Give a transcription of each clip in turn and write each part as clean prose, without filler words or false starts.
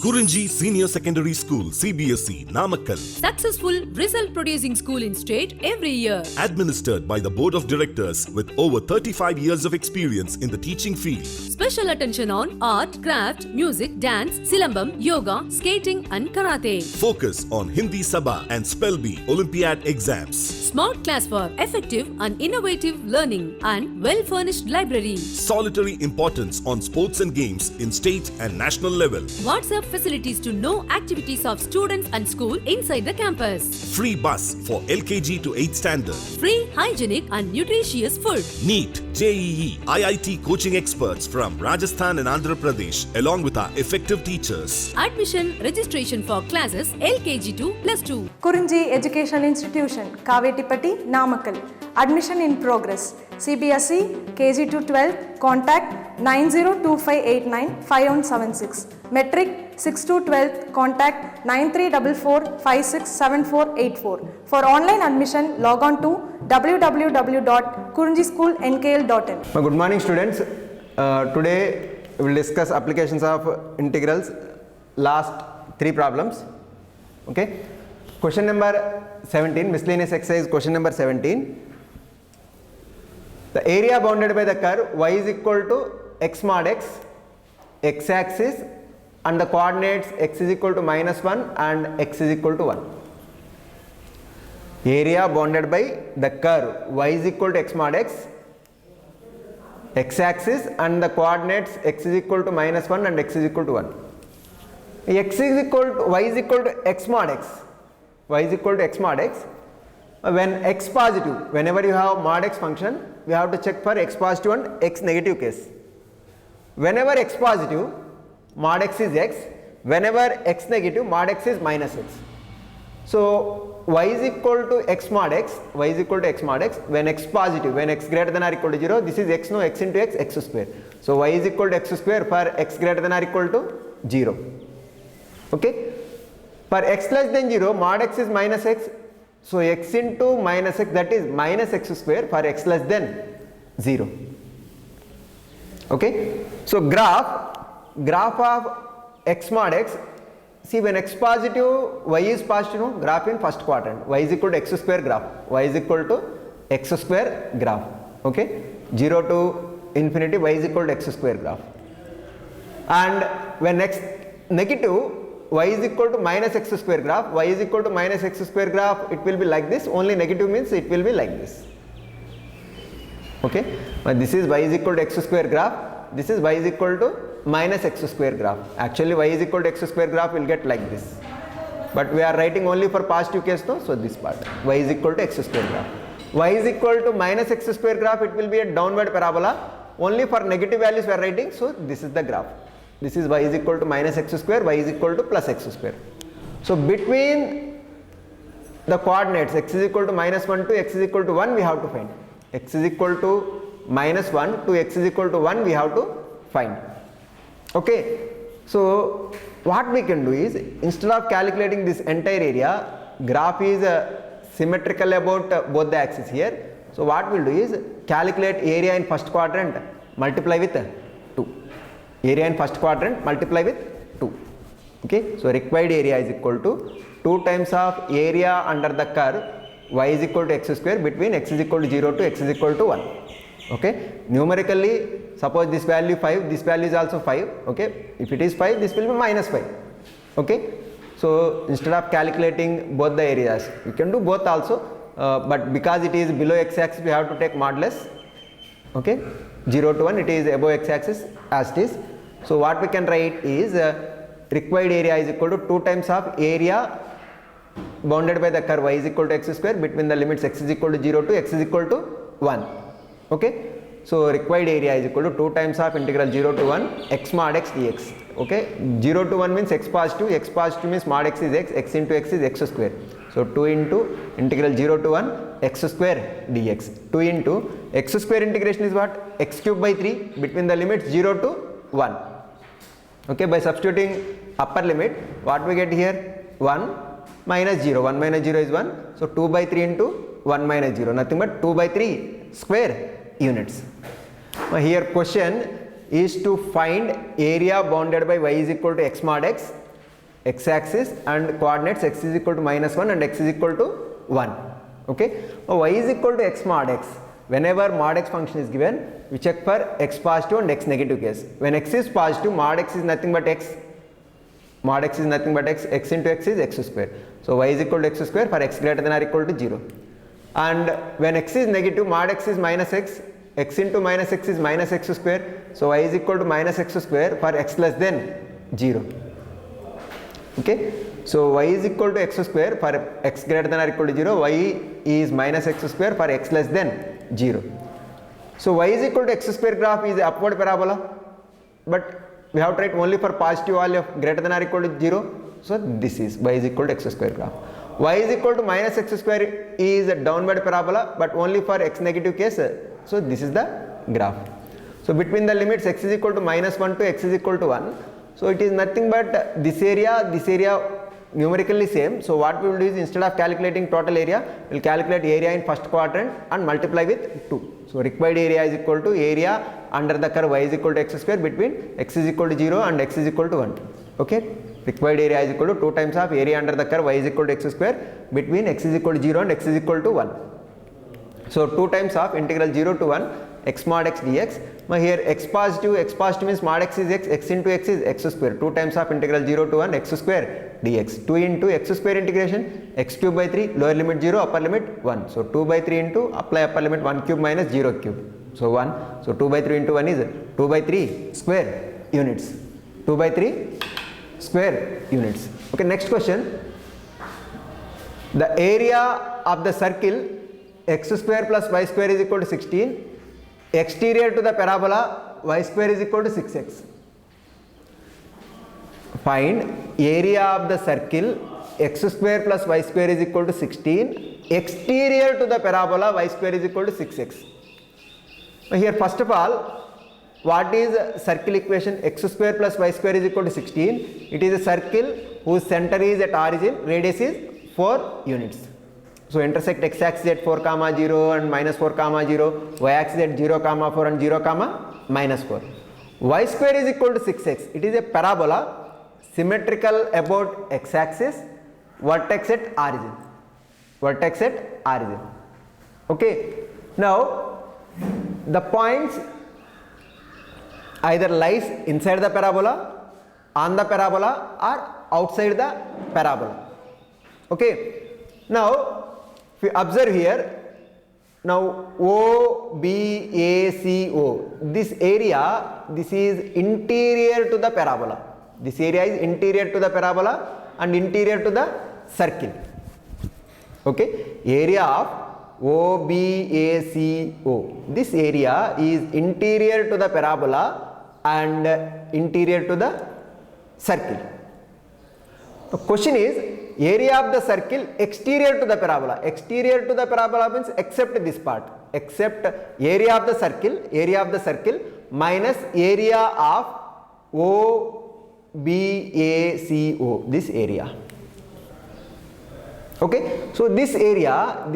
Kurunji Senior Secondary School, CBSE, Namakkal. Successful result producing school in state every year. Administered by the Board of Directors with over 35 years of experience in the teaching field. Special attention on art, craft, music, dance, silambam, yoga, skating and karate. Focus on Hindi Sabha and Spell Bee Olympiad exams. Smart class for effective and innovative learning and well-furnished library. Solitary importance on sports and games in state and national level. WhatsApp facilities to know activities of students and school inside the campus. Free bus for LKG to 8th standard. Free, hygienic and nutritious food. NEET, JEE, IIT coaching experts from Rajasthan and Andhra Pradesh along with our effective teachers. Admission registration for classes LKG to +2. Kurunji Education Institution, Kavetipatti, Namakkal. Admission in progress. CBSE, KG to 12, contact 9025895176. Metric 6 to 12, contact 9344567484. For online admission, log on to www.kurunjischoolnkl.in. Good morning students. Today we will discuss applications of integrals, last 3 problems. Okay. Question number 17, miscellaneous exercise question number 17. The area bounded by the curve y is equal to x mod x, x-axis, and the coordinates x is equal to -1 and x is equal to 1. Area bounded by the curve y is equal to x mod x, x-axis, and the coordinates x is equal to -1 and x is equal to 1. X is equal to y is equal to x mod x. Y is equal to x mod x. When x positive, whenever you have mod x function, we have to check for x positive and x negative case. Whenever x positive, mod x is x. Whenever x negative, mod x is minus x. So y is equal to x mod x. Y is equal to x mod x. When x positive, when x greater than or equal to 0, this is x, no, x into x, x square. So y is equal to x square for x greater than or equal to 0. Okay. For x less than 0, mod x is minus x. So x into minus x, that is minus x square for x less than 0. Okay. So graph of x mod x, see when x positive, y is positive, no? Graph in first quadrant, y is equal to x square graph, y is equal to x square graph. Okay. 0 to infinity, y is equal to x square graph. And when x negative, y is equal to minus x square graph, y is equal to minus x square graph, it will be like this, only negative means it will be like this. Okay. But this is y is equal to x square graph, this is y is equal to minus x square graph. Actually y is equal to x square graph will get like this. But we are writing only for positive case, no? So this part, y is equal to x square graph. Y is equal to minus x square graph, it will be a downward parabola. Only for negative values we are writing, so this is the graph. This is y is equal to minus x square, y is equal to plus x square. So between the coordinates x is equal to -1 to x is equal to 1, we have to find. X is equal to -1 to x is equal to 1, we have to find. Okay. So what we can do is, instead of calculating this entire area, graph is symmetrical about both the axes here. So what we will do is calculate area in first quadrant, multiply with 2. Area in first quadrant, multiply with 2. Okay. So required area is equal to 2 times of area under the curve y is equal to x square between x is equal to 0 to x is equal to 1. Okay. Numerically, suppose this value 5, this value is also 5. Okay. If it is 5, this will be -5. Okay. So instead of calculating both the areas, we can do both also, but because it is below x axis, we have to take modulus. Okay. 0 to 1, it is above x axis as it is. So what we can write is required area is equal to 2 times of area bounded by the curve y is equal to x square between the limits x is equal to 0 to x is equal to 1. Okay. So required area is equal to 2 times of integral 0 to 1 x mod x dx. Okay. 0 to 1 means x positive means mod x is x into x is x square. So 2 into integral 0 to 1 x square dx. 2 into x square integration is what? X cube by 3 between the limits 0 to 1. Okay. By substituting upper limit, what we get here? 1 minus 0. 1 minus 0 is 1. So 2 by 3 into 1 minus 0. Nothing but 2 by 3 square units. Here question is to find area bounded by y is equal to x mod x x-axis and coordinates x is equal to -1 and x is equal to 1. Okay, now y is equal to x mod x. Whenever mod x function is given, we check for x positive and x negative case. When x is positive, mod x is nothing but x. Mod x is nothing but x. X into x is x square. So y is equal to x square for x greater than or equal to 0. And when x is negative, mod x is minus x. X into minus x is minus x square. So y is equal to minus x square for x less than 0. Okay, so y is equal to x square for x greater than or equal to 0. Y is minus x square for x less than 0. So y is equal to x square graph is upward parabola, but we have to write only for positive value of greater than or equal to 0. So this is y is equal to x square graph. Y is equal to minus x square is a downward parabola, but only for x negative case. So this is the graph. So between the limits x is equal to -1 to x is equal to 1. So it is nothing but this area numerically same. So what we will do is, instead of calculating total area, we will calculate area in first quadrant and multiply with 2. So required area is equal to area under the curve y is equal to x square between x is equal to 0 and x is equal to 1. Okay, required area is equal to 2 times of area under the curve y is equal to x square between x is equal to 0 and x is equal to 1. So 2 times of integral 0 to 1 x mod x dx. Now here x positive means mod x is x into x is x square. 2 times of integral 0 to 1 x square dx. 2 into x square integration x cube by 3, lower limit 0, upper limit 1. So 2 by 3 into apply upper limit 1 cube minus 0 cube. So 1. So 2 by 3 into 1 is 2 by 3 square units. 2 by 3 square units. Okay, next question. The area of the circle x square plus y square is equal to 16. Exterior to the parabola y square is equal to 6x. Find area of the circle x square plus y square is equal to 16. Exterior to the parabola y square is equal to 6x. Now here first of all, what is circle equation? X square plus y square is equal to 16. It is a circle whose center is at origin, radius is 4 units. So intersect x axis at 4 comma 0 and minus 4 comma 0, y axis at 0 comma 4 and 0 comma minus 4. Y square is equal to 6x. It is a parabola symmetrical about x axis, vertex at origin. Vertex at origin. Okay. Now the points either lies inside the parabola, on the parabola, or outside the parabola. Okay. Now if you observe here, now O, B, A, C, O, this area, this is interior to the parabola. This area is interior to the parabola and interior to the circle. Okay, area of O, B, A, C, O. This area is interior to the parabola and interior to the circle. The question is, area of the circle exterior to the parabola. Exterior to the parabola means except this part, except area of the circle minus area of O, B, A, C, O, this area. Okay, so this area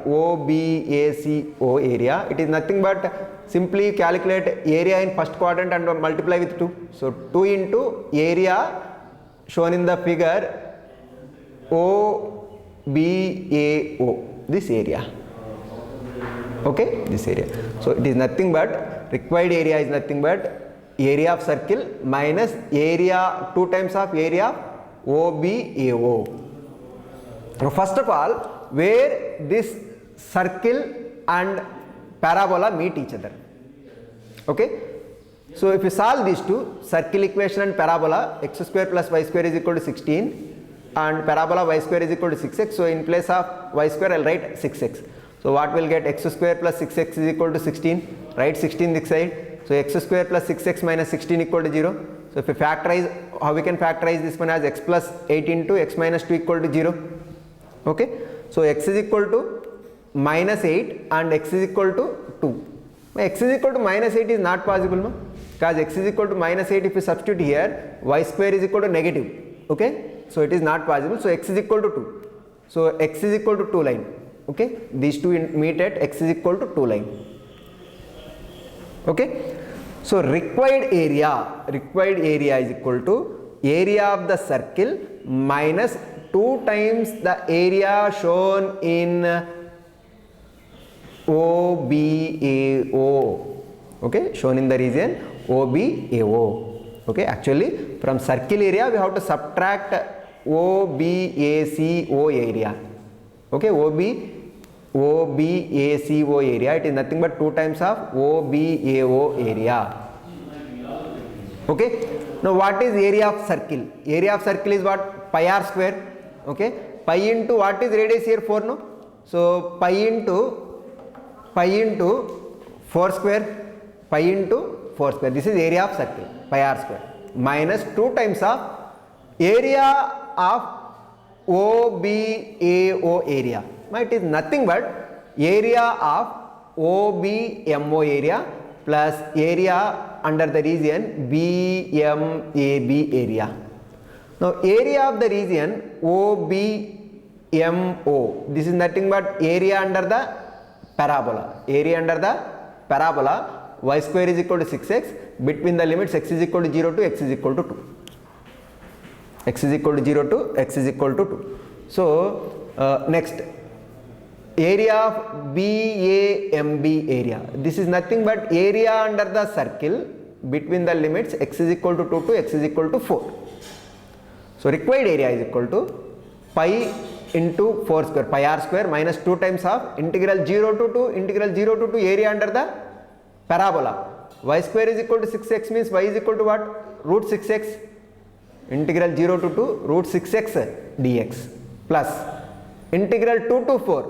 O, B, A, C, O area, it is nothing but simply calculate area in first quadrant and multiply with 2. So 2 into area shown in the figure O, B, A, O, this area. Okay, this area. So it is nothing but, required area is nothing but area of circle minus area 2 times of area O, B, A, O. Now first of all, where this circle and parabola meet each other. Okay. So if you solve these two, circle equation and parabola, x square plus y square is equal to 16 and parabola y square is equal to 6x. So in place of y square I will write 6x. So what will get? X square plus 6x is equal to 16. Write 16 this side. So x square plus 6x minus 16 equal to 0. So if you factorize, how we can factorize this one as x plus 8 into x minus 2 equal to 0. Okay. So x is equal to minus 8 and x is equal to 2. X is equal to minus 8 is not possible, no? Because x is equal to minus 8, if you substitute here, y square is equal to negative. Okay. So it is not possible. So x is equal to 2. So x is equal to 2 line. Okay. These two meet at x is equal to 2 line. Okay. So required area is equal to area of the circle minus 2 times the area shown in OBAO. Okay, shown in the region OBAO. Okay, actually from circle area we have to subtract OBACO area. Okay, OBACO area, it is nothing but 2 times of OBAO area. Okay, now what is area of circle? Area of circle is what? Pi r square. Okay, pi into what is radius here? 4, no? So pi into 4 square, pi into 4 square, this is area of circle, pi r square, minus 2 times of area of OBAO area. It is nothing but area of OBMO area plus area under the region BMAB area. Now area of the region OBMO, this is nothing but area under the parabola. Area under the parabola, y square is equal to 6x, between the limits x is equal to 0 to x is equal to 2. X is equal to 0 to x is equal to 2. So next, area of BAMB area, this is nothing but area under the circle between the limits x is equal to 2 to x is equal to 4. So required area is equal to pi into 4 square, pi r square minus 2 times of integral 0 to 2 integral 0 to 2 area under the parabola. Y square is equal to 6x means y is equal to what? Root 6x, integral 0 to 2 root 6x dx plus integral 2 to 4,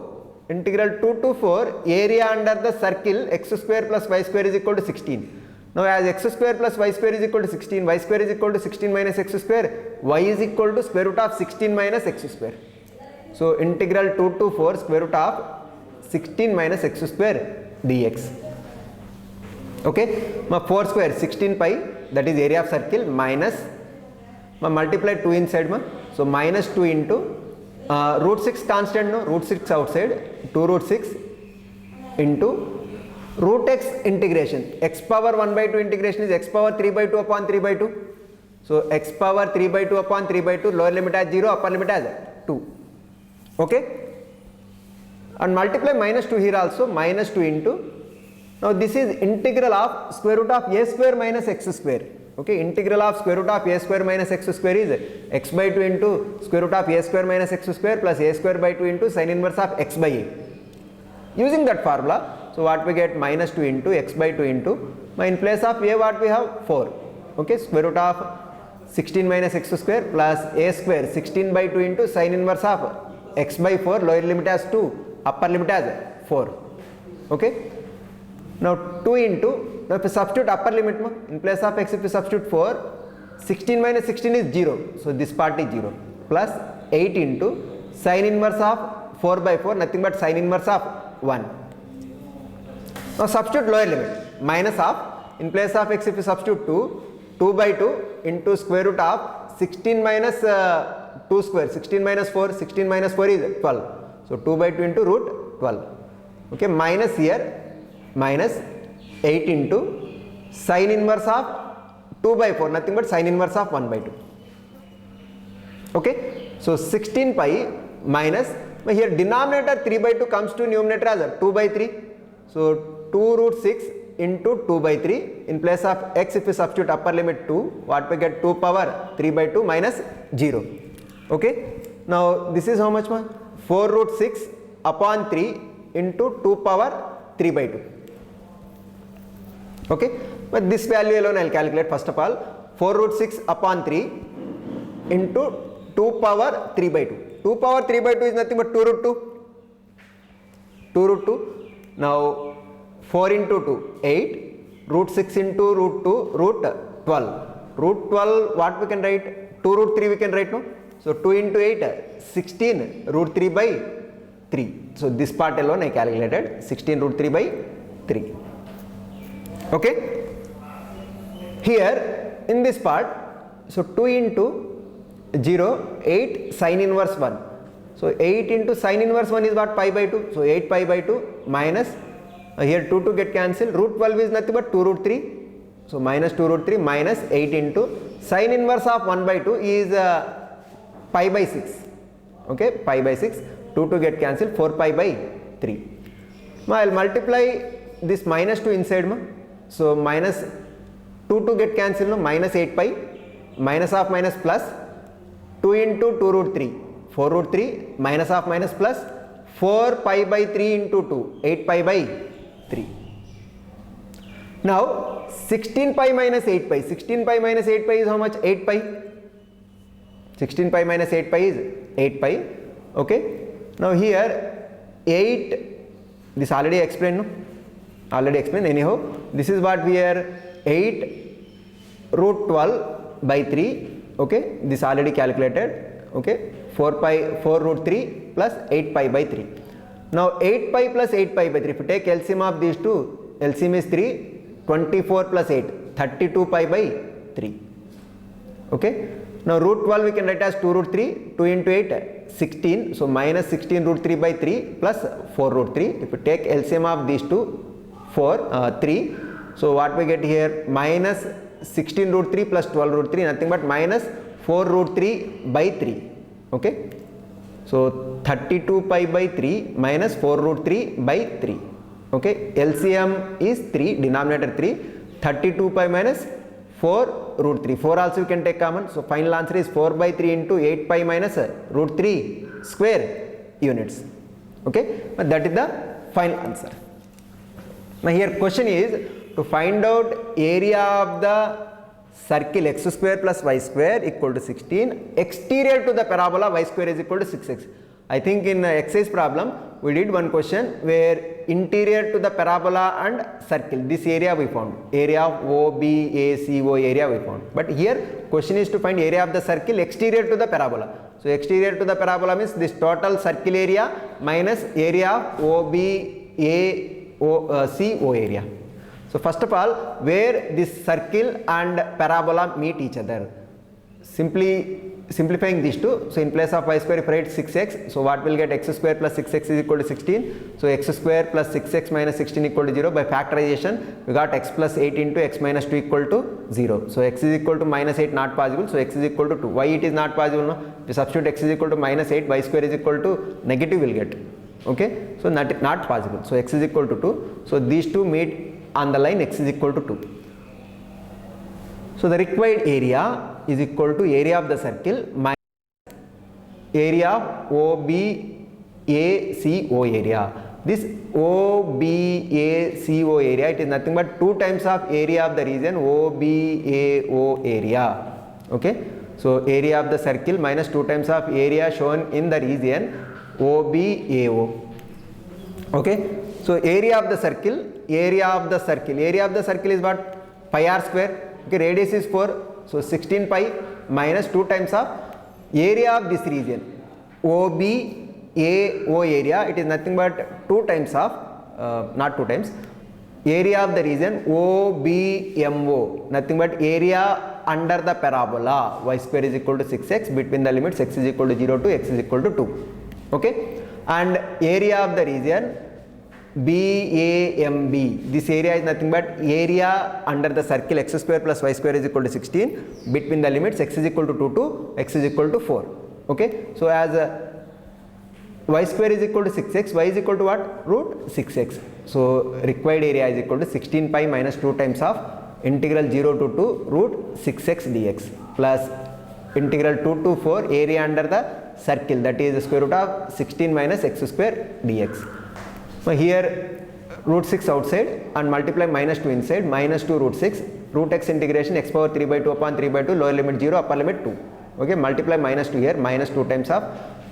integral 2 to 4 area under the circle x square plus y square is equal to 16. Now as x square plus y square is equal to 16, y square is equal to 16 minus x square, y is equal to square root of 16 minus x square. So integral 2 to 4 square root of 16 minus x square dx. Okay, 4 square 16 pi, that is area of circle, minus multiply 2 inside, so minus 2 into root 6 constant, no, root 6 outside, 2 root 6 into root x integration, x power 1 by 2 integration is x power 3 by 2 upon 3 by 2. So x power 3 by 2 upon 3 by 2, lower limit as 0, upper limit as 2. Okay, and multiply minus 2 here also, minus 2 into, now this is integral of square root of a square minus x square. Okay, integral of square root of a square minus x square is x by 2 into square root of a square minus x square plus a square by 2 into sin inverse of x by a. Using that formula, so what we get? Minus 2 into x by 2 into, in place of a what we have? 4. Okay, square root of 16 minus x square plus a square 16 by 2 into sin inverse of x by 4, lower limit as 2, upper limit as 4. Okay, now 2 into, now if you substitute upper limit, in place of x if you substitute 4, 16 minus 16 is 0, so this part is 0, plus 8 into sin inverse of 4 by 4, nothing but sin inverse of 1. Now substitute lower limit, minus of, in place of x if you substitute 2 by 2 into square root of 16 minus 2 square, 16 minus 4, 16 minus 4 is 12, so 2 by 2 into root 12. Okay, minus here, minus 8 into sin inverse of 2 by 4, nothing but sin inverse of 1 by 2. Okay, so 16 pi minus, here denominator 3 by 2 comes to numerator as 2 by 3, so 2 root 6 into 2 by 3, in place of x if we substitute upper limit 2, what we get? 2 power 3 by 2 minus 0. Okay, now this is how much? 4 root 6 upon 3 into 2 power 3 by 2. Okay, but this value alone I will calculate. First of all, 4 root 6 upon 3 into 2 power 3 by 2. 2 power 3 by 2 is nothing but 2 root 2. 2 root 2. Now 4 into 2, 8. Root 6 into root 2, root 12. Root 12, what we can write? 2 root 3 we can write, no? So 2 into 8, 16 root 3 by 3. So this part alone I calculated, 16 root 3 by 3. Okay, here in this part, so 2 into 0, 8 sin inverse 1. So 8 into sin inverse 1 is what? Pi by 2. So 8 pi by 2 minus, here 2 get cancelled, root 12 is nothing but 2 root 3. So minus 2 root 3 minus 8 into Sin inverse of 1 by 2 is pi by 6. Okay, pi by 6. 2 get cancelled. 4 pi by 3. Now I will multiply this minus 2 inside. So minus 2 get cancelled. No? Minus 8 pi. Minus of minus plus 2 into 2 root 3. 4 root 3 minus of minus plus 4 pi by 3 into 2. 8 pi by 3. Now 16 pi minus 8 pi. 16 pi minus 8 pi is how much? 8 pi. 16 pi minus 8 pi is 8 pi. Okay. Now here 8, this already explained. No? Already explained. Anyhow, this is what we are 8 root 12 by 3. Okay. This already calculated. Okay. 4 root 3 plus 8 pi by 3. Now 8 pi plus 8 pi by 3. If you take LCM of these two, LCM is 3. 24 plus 8, 32 pi by 3. Okay. Now root 12 we can write as 2 root 3, 2 into 8, 16. So minus 16 root 3 by 3 plus 4 root 3. If you take LCM of these two, 3. So what we get here? Minus 16 root 3 plus 12 root 3, nothing but minus 4 root 3 by 3. Okay. So 32 pi by 3 minus 4 root 3 by 3. Okay, LCM is 3, denominator 3, 32 pi minus 4 root 3. 4 also you can take common. So final answer is 4 by 3 into 8 pi minus root 3 square units. Okay, but that is the final answer. Now here question is to find out area of the circle x square plus y square equal to 16, exterior to the parabola y square is equal to 6x. I think in exercise problem we did one question where interior to the parabola and circle, this area we found, area of OBACO area we found. But here question is to find area of the circle exterior to the parabola. So exterior to the parabola means this total circle area minus area of OBACO area. So first of all, where this circle and parabola meet each other, simplifying these two. So in place of y square if I write 6x, so what will get? X square plus 6x is equal to 16. So x square plus 6x minus 16 equal to 0. By factorization we got x plus 8 into x minus 2 equal to 0. So x is equal to minus 8 not possible. So x is equal to 2. Why it is not possible? No? We substitute x is equal to minus 8, y square is equal to negative will get. Okay. So not possible. So x is equal to 2. So these two meet on the line x is equal to 2. So the required area is equal to area of the circle minus area of OBACO area. This OBACO area, it is nothing but 2 times of area of the region OBAO area. Okay. So area of the circle minus 2 times of area shown in the region OBAO. Okay. So area of the circle is what? Pi r square. Okay, radius is 4. So 16 pi minus 2 times of area of this region OBAO area. It is nothing but 2 times of not 2 times area of the region OBMO, nothing but area under the parabola y square is equal to 6x between the limits x is equal to 0 to x is equal to 2. Okay, and area of the region BAMB, this area is nothing but area under the circle x square plus y square is equal to 16 between the limits x is equal to 2 to x is equal to 4. Okay, so as y square is equal to 6x, y is equal to what? Root 6x. So required area is equal to 16 pi minus 2 times of integral 0 to 2 root 6x dx plus integral 2 to 4 area under the circle, that is the square root of 16 minus x square dx. So here root 6 outside and multiply minus 2 inside, minus 2 root 6, root x integration x power 3 by 2 upon 3 by 2, lower limit 0, upper limit 2. Okay, multiply minus 2 here, minus 2 times of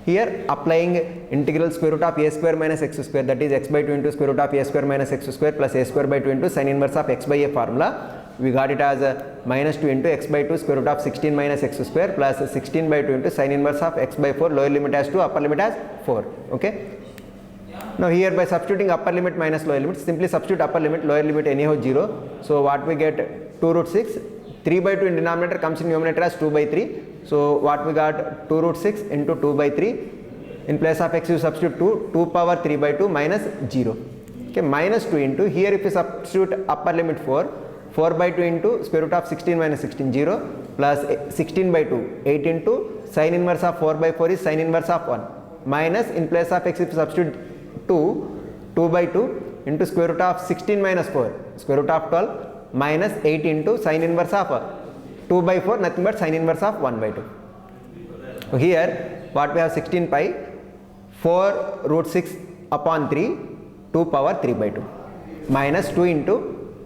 here applying integral square root of a square minus x square, that is x by 2 into square root of a square minus x square plus a square by 2 into sin inverse of x by a formula. We got it as minus 2 into x by 2 square root of 16 minus x square plus 16 by 2 into sin inverse of x by 4, lower limit as 2, upper limit as 4. Okay. Now here by substituting upper limit minus lower limit, simply substitute upper limit, lower limit anyhow 0. So what we get? 2 root 6, 3 by 2 in denominator comes in numerator as 2 by 3. So what we got? 2 root 6 into 2 by 3. In place of x you substitute 2, 2 power 3 by 2 minus 0. Okay, minus 2 into, here if you substitute upper limit 4, 4 by 2 into square root of 16 minus 16, 0, plus 16 by 2, 8 into sin inverse of 4 by 4 is sin inverse of 1, minus in place of x if you substitute 2 by 2 into square root of 16 minus 4, square root of 12, minus 8 into sin inverse of 2 by 4, nothing but sin inverse of 1 by 2. So here what we have 16 pi, 4 root 6 upon 3, 2 power 3 by 2, minus 2 into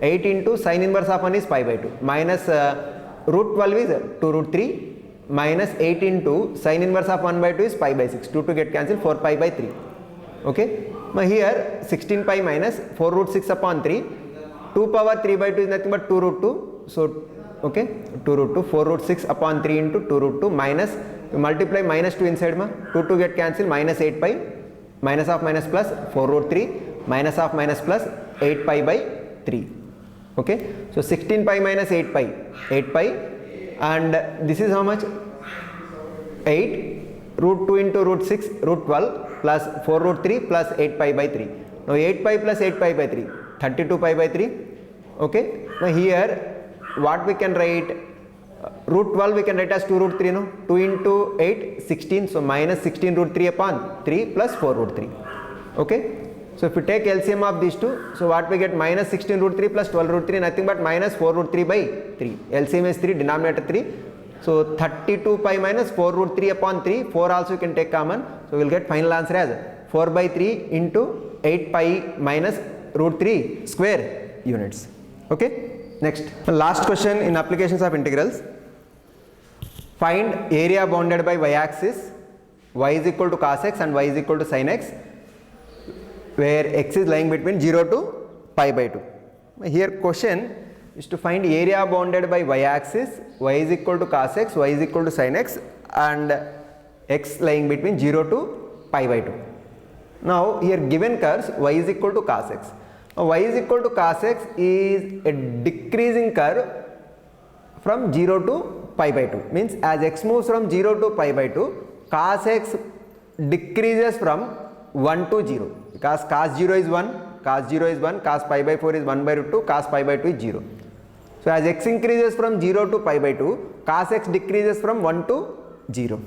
8 into sin inverse of 1 is pi by 2, minus root 12 is 2 root 3, minus 8 into sin inverse of 1 by 2 is pi by 6, 2 to get cancelled, 4 pi by 3. Okay, now here 16 pi minus 4 root 6 upon 3, 2 power 3 by 2 is nothing but 2 root 2, so okay, 2 root 2, 4 root 6 upon 3 into 2 root 2 minus, you multiply minus 2 inside, 2 to get cancelled, minus 8 pi, minus of minus plus 4 root 3, minus of minus plus 8 pi by 3. Okay, so 16 pi minus 8 pi, and this is how much? 8 root 2 into root 6 root 12 plus 4 root 3 plus 8 pi by 3. Now 8 pi plus 8 pi by 3, 32 pi by 3. Okay, now here what we can write, root 12 we can write as 2 root 3, no? 2 into 8, 16, so minus 16 root 3 upon 3 plus 4 root 3. Okay, so if we take LCM of these two, so what we get, minus 16 root 3 plus 12 root 3, nothing but minus 4 root 3 by 3. LCM is 3, denominator 3. So 32 pi minus 4 root 3 upon 3, 4 also you can take common. So we will get final answer as 4 by 3 into 8 pi minus root 3 square units. Okay, next. The last question in applications of integrals. Find area bounded by y-axis, y is equal to cos x and y is equal to sin x, where x is lying between 0 to pi by 2. Here question is to find area bounded by y-axis, y is equal to cos x, y is equal to sin x, and x lying between 0 to pi by 2. Now here given curves, y is equal to cos x. Now y is equal to cos x is a decreasing curve from 0 to pi by 2, means as x moves from 0 to pi by 2, cos x decreases from 1 to 0, because cos 0 is 1, cos 0 is 1, cos pi by 4 is 1 by root 2, cos pi by 2 is 0. So as x increases from 0 to pi by 2, cos x decreases from 1 to 0.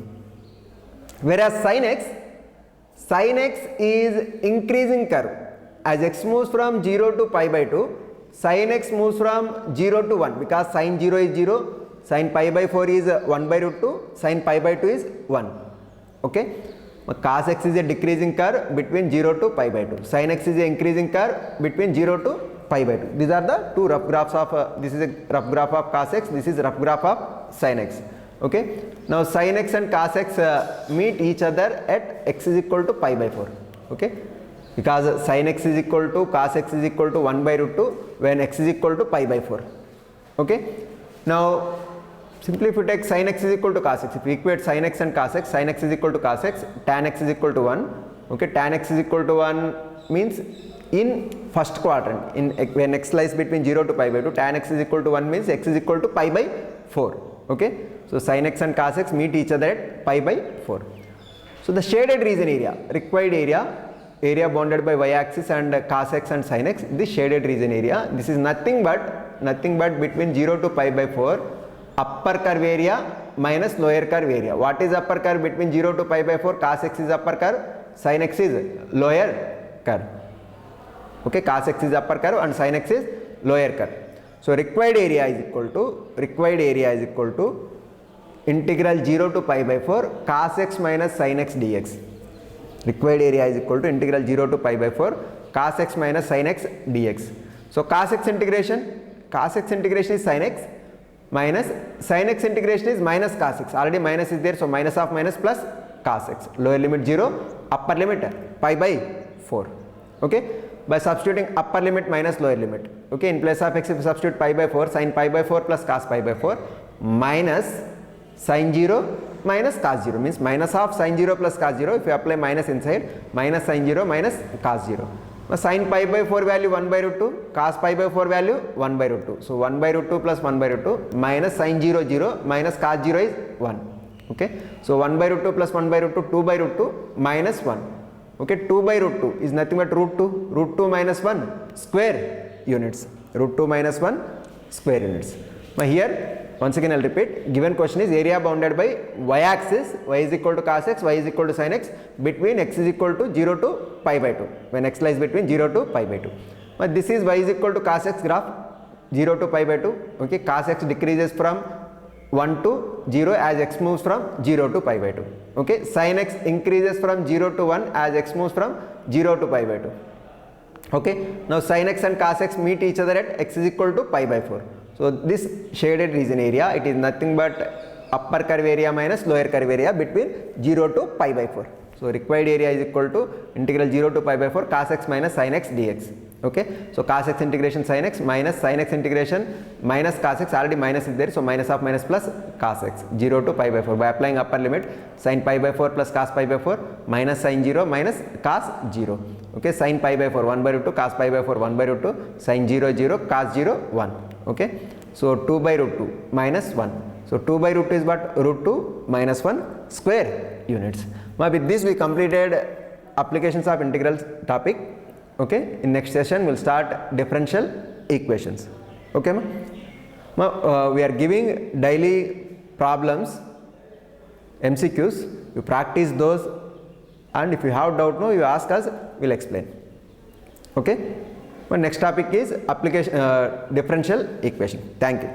Whereas sin x is increasing curve. As x moves from 0 to pi by 2, sin x moves from 0 to 1, because sin 0 is 0, sin pi by 4 is 1 by root 2, sin pi by 2 is 1. Okay, cos x is a decreasing curve between 0 to pi by 2, sin x is a increasing curve between 0 to pi by 2. These are the two rough graphs of this is a rough graph of cos x, this is rough graph of sin x. Okay, now sin x and cos x meet each other at x is equal to pi by 4. Okay, because sin x is equal to cos x is equal to 1 by root 2 when x is equal to pi by 4. Okay, now simply if you take sin x is equal to cos x, if you equate sin x and cos x, sin x is equal to cos x, tan x is equal to 1. Okay, tan x is equal to 1 means in first quadrant, in when x lies between 0 to pi by 2, tan x is equal to 1 means x is equal to pi by 4. Okay, so sin x and cos x meet each other at pi by 4. So the shaded region area, required area bounded by y-axis and cos x and sin x, this shaded region area, this is nothing but between 0 to pi by 4, upper curve area minus lower curve area. What is upper curve between 0 to pi by 4? Cos x is upper curve, sin x is lower curve. Okay, cos x is upper curve and sin x is lower curve. So required area is equal to integral 0 to pi by 4 cos x minus sin x dx. Required area is equal to integral 0 to pi by 4 cos x minus sin x dx. So cos x integration is sin x, minus sin x integration is minus cos x. Already minus is there, so minus of minus plus cos x. Lower limit 0, upper limit pi by 4. Okay, by substituting upper limit minus lower limit. Okay, in place of x if you substitute pi by 4, sin pi by 4 plus cos pi by 4 minus sin 0 minus cos 0 means minus of sin 0 plus cos 0. If you apply minus inside, minus sin 0 minus cos 0. Now sin pi by 4 value 1 by root 2, cos pi by 4 value 1 by root 2. So 1 by root 2 plus 1 by root 2 minus sin 0 0 minus cos 0 is 1. Okay, so 1 by root 2 plus 1 by root 2, 2 by root 2 minus 1. Okay, 2 by root 2 is nothing but root 2 minus 1 square units. Root 2 minus 1 square units. Now here once again I'll repeat, given question is area bounded by y-axis, y is equal to cos x, y is equal to sin x, between x is equal to 0 to pi by 2, when x lies between 0 to pi by 2. But this is y is equal to cos x graph, 0 to pi by 2. Okay, cos x decreases from 1 to 0 as x moves from 0 to pi by 2. Okay, sin x increases from 0 to 1 as x moves from 0 to pi by 2. Okay, now sin x and cos x meet each other at x is equal to pi by 4. So this shaded region area, it is nothing but upper curve area minus lower curve area between 0 to pi by 4. So required area is equal to integral 0 to pi by 4 cos x minus sin x dx. Okay, so cos x integration sin x minus sin x integration minus cos x, already minus is there, so minus of minus plus cos x, 0 to pi by 4. By applying upper limit, sin pi by 4 plus cos pi by 4 minus sin 0 minus cos 0. Okay, sin pi by 4 1 by root 2, cos pi by 4 1 by root 2, sin 0 0, cos 0 1. Okay, so 2 by root 2 minus 1. So 2 by root 2 is what? Root 2 minus 1 square units. Now with this we completed applications of integrals topic. Okay, in next session we'll start differential equations. Okay, ma? Now we are giving daily problems, MCQs. You practice those, and if you have doubt, no, you ask us, we'll explain. Okay, but next topic is application differential equation. Thank you.